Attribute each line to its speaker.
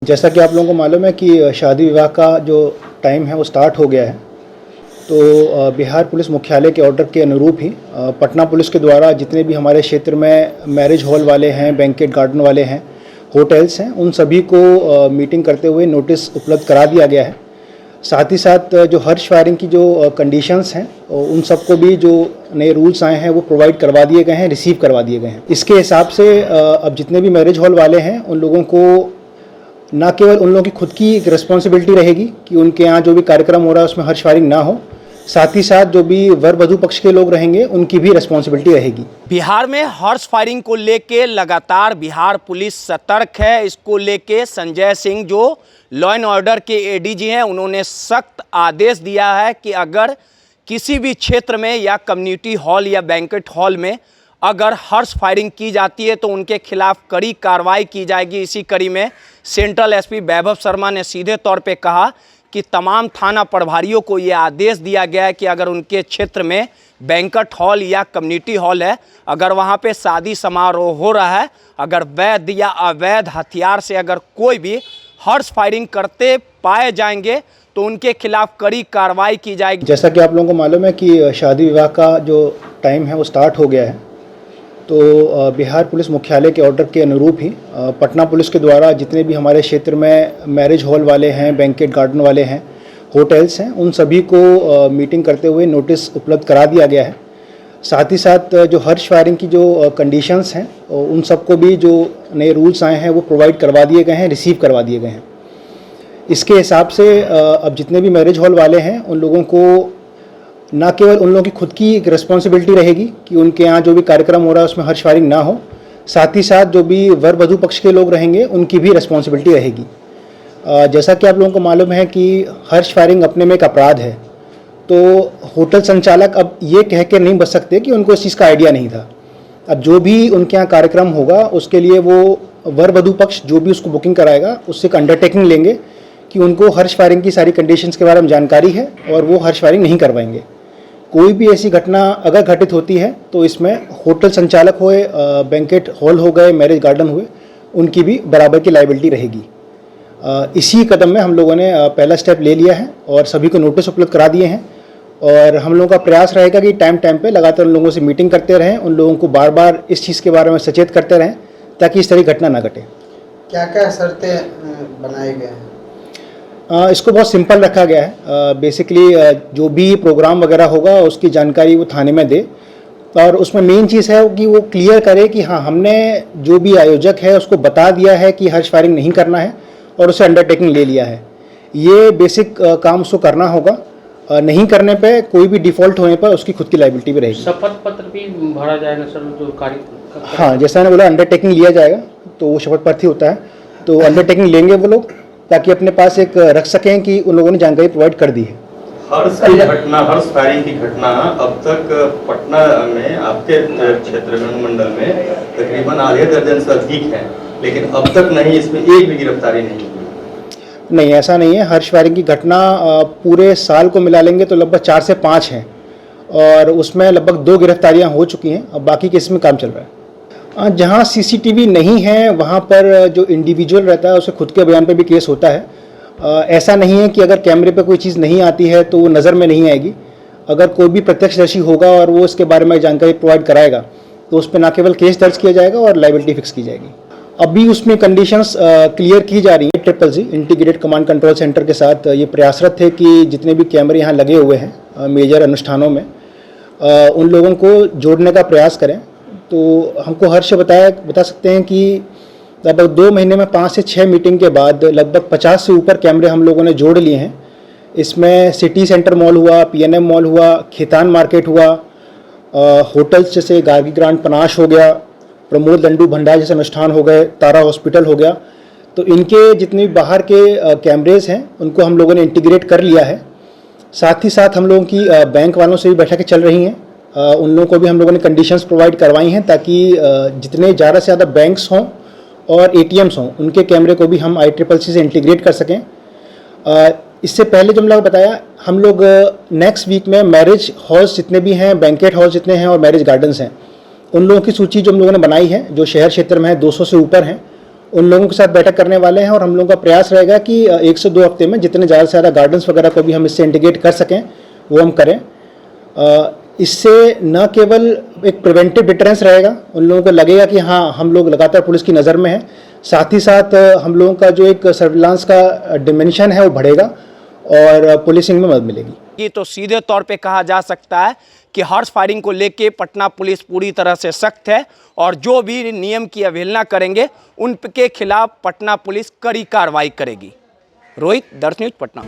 Speaker 1: जैसा कि आप लोगों को मालूम है कि शादी विवाह का जो टाइम है वो स्टार्ट हो गया है, तो बिहार पुलिस मुख्यालय के ऑर्डर के अनुरूप ही पटना पुलिस के द्वारा जितने भी हमारे क्षेत्र में मैरिज हॉल वाले हैं, बैंकेट गार्डन वाले हैं, होटल्स हैं, उन सभी को मीटिंग करते हुए नोटिस उपलब्ध करा दिया गया है। साथ ही साथ जो हर्ष फायरिंग की जो कंडीशंस हैं उन सबको भी जो नए रूल्स आए हैं वो प्रोवाइड करवा दिए गए हैं, रिसीव करवा दिए गए हैं। इसके हिसाब से अब जितने भी मैरिज हॉल वाले हैं उन लोगों को ना केवल उन लोगों की खुद की एक रिस्पॉन्सिबिलिटी रहेगी कि उनके यहाँ जो भी कार्यक्रम हो रहा है उसमें हर्ष फायरिंग ना हो, साथ ही साथ जो भी वर वधू पक्ष के लोग रहेंगे उनकी भी रिस्पॉन्सिबिलिटी रहेगी।
Speaker 2: बिहार में हॉर्स फायरिंग को लेके लगातार बिहार पुलिस सतर्क है। इसको लेके संजय सिंह जो लॉ एंड ऑर्डर के एडीजी हैं, उन्होंने सख्त आदेश दिया है कि अगर किसी भी क्षेत्र में या कम्युनिटी हॉल या बैंकेट हॉल में अगर हॉर्स फायरिंग की जाती है तो उनके खिलाफ कड़ी कार्रवाई की जाएगी। इसी कड़ी में सेंट्रल एसपी वैभव शर्मा ने सीधे तौर पे कहा कि तमाम थाना प्रभारियों को ये आदेश दिया गया है कि अगर उनके क्षेत्र में बैंकेट हॉल या कम्युनिटी हॉल है, अगर वहाँ पे शादी समारोह हो रहा है, अगर वैध या अवैध हथियार से अगर कोई भी हॉर्स फायरिंग करते पाए जाएंगे तो उनके खिलाफ कड़ी कार्रवाई की जाएगी।
Speaker 1: जैसा कि आप लोगों को मालूम है कि शादी विवाह का जो टाइम है वो स्टार्ट हो गया है, तो बिहार पुलिस मुख्यालय के ऑर्डर के अनुरूप ही पटना पुलिस के द्वारा जितने भी हमारे क्षेत्र में मैरिज हॉल वाले हैं, बैंकेट गार्डन वाले हैं, होटल्स हैं, उन सभी को मीटिंग करते हुए नोटिस उपलब्ध करा दिया गया है। साथ ही साथ जो हर्ष फायरिंग की जो कंडीशंस हैं उन सबको भी जो नए रूल्स आए हैं वो प्रोवाइड करवा दिए गए हैं, रिसीव करवा दिए गए हैं। इसके हिसाब से अब जितने भी मैरिज हॉल वाले हैं उन लोगों को ना केवल उन लोगों की खुद की एक रिस्पॉन्सिबिलिटी रहेगी कि उनके यहाँ जो भी कार्यक्रम हो रहा है उसमें हर्ष फायरिंग ना हो, साथ ही साथ जो भी वर वधू पक्ष के लोग रहेंगे उनकी भी रिस्पॉन्सिबिलिटी रहेगी। जैसा कि आप लोगों को मालूम है कि हर्ष फायरिंग अपने में एक अपराध है, तो होटल संचालक अब ये कह के नहीं बच सकते कि उनको इस चीज़ का आइडिया नहीं था। अब जो भी उनके यहाँ कार्यक्रम होगा उसके लिए वो वर वधू पक्ष जो भी उसको बुकिंग कराएगा उससे एक अंडरटेकिंग लेंगे कि उनको हर्ष फायरिंग की सारी कंडीशंस के बारे में जानकारी है और वो हर्ष फायरिंग नहीं करवाएंगे। कोई भी ऐसी घटना अगर घटित होती है तो इसमें होटल संचालक हुए, बैंकेट हॉल हो गए, मैरिज गार्डन हुए, उनकी भी बराबर की लायबिलिटी रहेगी। इसी कदम में हम लोगों ने पहला स्टेप ले लिया है और सभी को नोटिस उपलब्ध करा दिए हैं और हम लोगों का प्रयास रहेगा कि टाइम टाइम पे लगातार उन लोगों से मीटिंग करते रहें, उन लोगों को बार बार इस चीज़ के बारे में सचेत करते रहें ताकि इस तरह की घटना ना घटे।
Speaker 3: क्या क्या शर्तें बनाए गए हैं?
Speaker 1: इसको बहुत सिंपल रखा गया है। बेसिकली जो भी प्रोग्राम वगैरह होगा उसकी जानकारी वो थाने में दे और उसमें मेन चीज़ है कि वो क्लियर करे कि हाँ, हमने जो भी आयोजक है उसको बता दिया है कि हर्ष फायरिंग नहीं करना है और उसे अंडरटेकिंग ले लिया है। ये बेसिक काम उसको करना होगा। नहीं करने पे कोई भी डिफ़ॉल्ट होने पर उसकी खुद की लायबिलिटी भी रहेगी।
Speaker 4: शपथ पत्र भी भरा जाएगा सर जो कार्य?
Speaker 1: हाँ, जैसा मैंने बोला अंडरटेकिंग लिया जाएगा, तो वो शपथ पत्र ही होता है, तो अंडरटेकिंग लेंगे वो लोग ताकि अपने पास एक रख सकें कि उन लोगों ने जानकारी प्रोवाइड कर दी है।
Speaker 5: हर्ष फायरिंग की घटना अब तक पटना में आपके क्षेत्र में अनुमंडल में तकरीबन आधे दर्जन से अधिक है, लेकिन अब तक नहीं, इसमें एक भी गिरफ्तारी नहीं हुई।
Speaker 1: नहीं, ऐसा नहीं है। हर्ष फायरिंग की घटना पूरे साल को मिला लेंगे तो लगभग 4 से 5 हैं और उसमें लगभग 2 गिरफ्तारियां हो चुकी हैं। अब बाकी केस में काम चल रहा है। जहाँ सीसीटीवी नहीं है वहाँ पर जो इंडिविजुअल रहता है उसे खुद के बयान पे भी केस होता है। ऐसा नहीं है कि अगर कैमरे पे कोई चीज़ नहीं आती है तो वो नज़र में नहीं आएगी। अगर कोई भी प्रत्यक्षदर्शी होगा और वो इसके बारे में जानकारी प्रोवाइड कराएगा तो उस पर ना केवल केस दर्ज किया जाएगा और लायबिलिटी फिक्स की जाएगी। अभी उसमें कंडीशंस क्लियर की जा रही हैं। CCC integrated command control centre के साथ ये प्रयासरत थे कि जितने भी कैमरे यहाँ लगे हुए हैं मेजर अनुष्ठानों में उन लोगों को जोड़ने का प्रयास करें। तो हमको हर्ष बता सकते हैं कि लगभग 2 महीने में 5 से 6 मीटिंग के बाद लगभग 50 से ऊपर कैमरे हम लोगों ने जोड़ लिए हैं। इसमें सिटी सेंटर मॉल हुआ, PNM मॉल हुआ, खेतान मार्केट हुआ, होटल्स जैसे गार्गी ग्रांड पनाश हो गया, प्रमोद लंडू भंडार जैसे अनुष्ठान हो गए, तारा हॉस्पिटल हो गया। तो इनके जितने भी बाहर के कैमरेज हैं उनको हम लोगों ने इंटीग्रेट कर लिया है। साथ ही साथ हम लोगों की बैंक वालों से भी बैठकें चल रही हैं। उन लोगों को भी हम लोगों ने कंडीशंस प्रोवाइड करवाई हैं ताकि जितने ज़्यादा से ज़्यादा बैंक्स हों और ATMs हों उनके कैमरे को भी हम ICCC से इंटीग्रेट कर सकें। इससे पहले जो हम लोग बताया, हम लोग नेक्स्ट वीक में मैरिज हॉल्स जितने भी हैं, बैंकेट हॉल्स जितने हैं और मैरिज गार्डन्स हैं, उन लोगों की सूची जो हम लोगों ने बनाई है जो शहर क्षेत्र में है 200 से ऊपर हैं, उन लोगों के साथ बैठक करने वाले हैं और हम लोगों का प्रयास रहेगा कि 1 से 2 हफ्ते में जितने ज़्यादा से ज़्यादा गार्डन्स वगैरह को भी हम इससे इंटीग्रेट कर सकें वो हम करें। इससे न केवल एक प्रिवेंटिव डिटरेंस रहेगा, उन लोगों को लगेगा कि हाँ हम लोग लगातार पुलिस की नज़र में हैं, साथ ही साथ हम लोगों का जो एक सर्विलांस का डिमेंशन है वो बढ़ेगा और पुलिसिंग में मदद मिलेगी।
Speaker 2: ये तो सीधे तौर पे कहा जा सकता है कि हॉर्स फायरिंग को लेके पटना पुलिस पूरी तरह से सख्त है और जो भी नियम की अवहेलना करेंगे उनके खिलाफ पटना पुलिस कड़ी कार्रवाई करेगी। रोहित, दर्श न्यूज, पटना।